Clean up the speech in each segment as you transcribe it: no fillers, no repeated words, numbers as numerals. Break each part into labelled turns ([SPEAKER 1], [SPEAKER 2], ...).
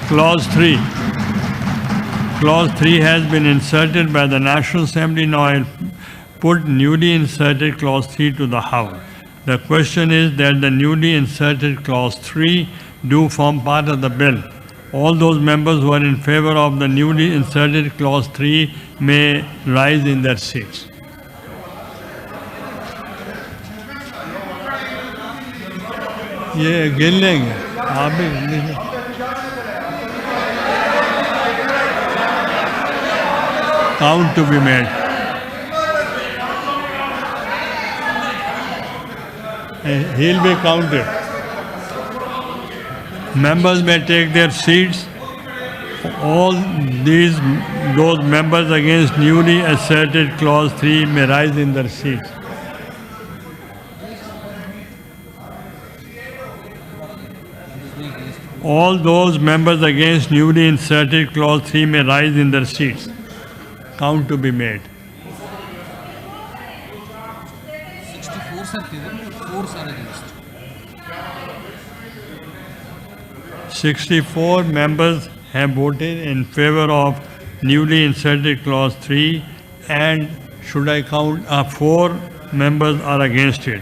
[SPEAKER 1] Clause 3. Clause 3 has been inserted by the National Assembly. Now I'll put newly inserted Clause 3 to the House. The question is that the newly inserted Clause 3 do form part of the bill. All those members who are in favor of the newly inserted Clause 3 may rise in their seats. ये गिन लेंगे आप भी गिन लीजिए. Count to be made. He'll be counted. Members may take their seats. All those members against newly asserted Clause 3 may rise in their seats. All those members against newly inserted Clause 3 may rise in their seats. Count to be made.
[SPEAKER 2] 64 sir favor, 4 sir against.
[SPEAKER 1] 64 members have voted in favor of newly inserted Clause 3, and should I count 4 members are against it.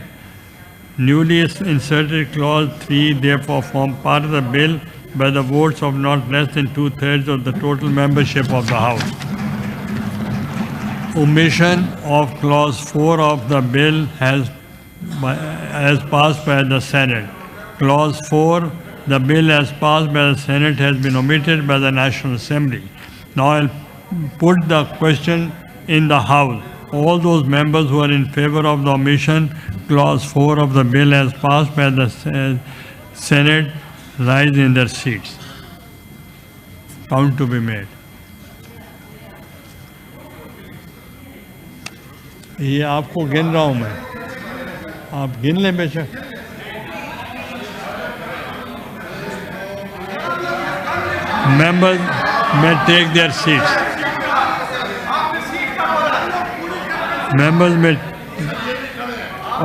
[SPEAKER 1] Newly inserted Clause 3 therefore form part of the bill by the votes of not less than 2/3 of the total membership of the House. Omission of Clause 4 of the bill has passed by the Senate. Clause 4, the bill as passed by the Senate has been omitted by the National Assembly. Now I'll put the question in the House. All those members who are in favor of the omission Clause 4 of the bill as passed by the Senate rise in their seats. Count to be made. ये आपको गिन रहा हूं मैं, आप गिन लें बेशक. Members may take their seats. Members may.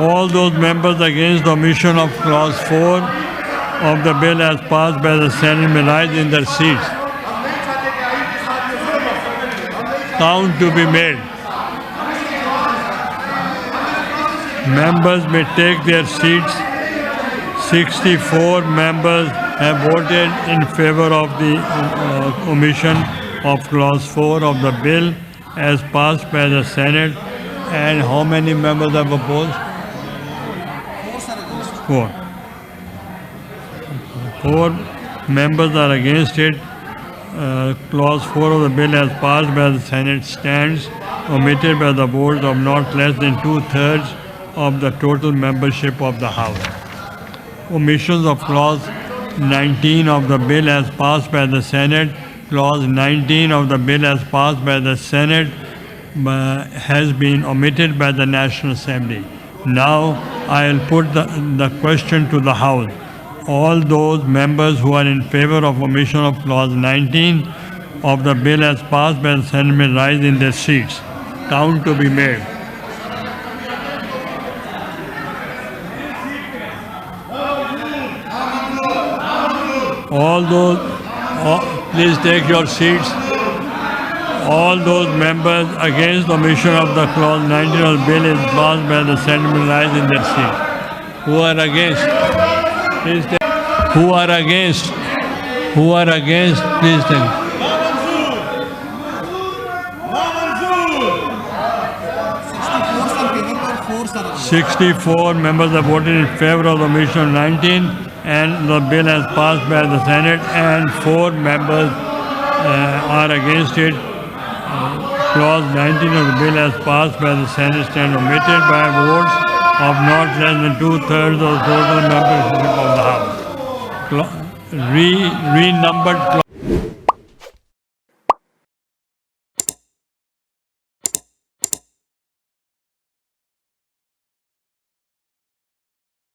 [SPEAKER 1] All those members against the omission of Clause 4 of the bill as passed by the Senate may rise in their seats. Count to be made. Members may take their seats. 64 members have voted in favor of the omission of Clause 4 of the bill as passed by the Senate. And how many members have opposed? 4. 4 members are against it. Clause 4 of the bill as passed by the Senate stands omitted by the votes of not less than 2/3 of the total membership of the House. Omissions of Clause 19 of the bill as passed by the Senate. Clause 19 of the bill as passed by the Senate has been omitted by the National Assembly. Now I'll put the question to the House. All those members who are in favor of omission of Clause 19 of the bill as passed by the Senate may rise in their seats. Count to be made. Please take your seats. All those members against the omission of the Clause 19 of the bill is passed by the Senate will rise in their seat. Who are against? Please take. Who are against? Who are against? Please take. 64 members have voted in favor of the omission of 19 and the bill has passed by the Senate, and 4 members are against it. Clause 19 of the bill as passed by the Senate stand omitted by votes of not less than 2/3 of the total membership of the House. Renumbered clause.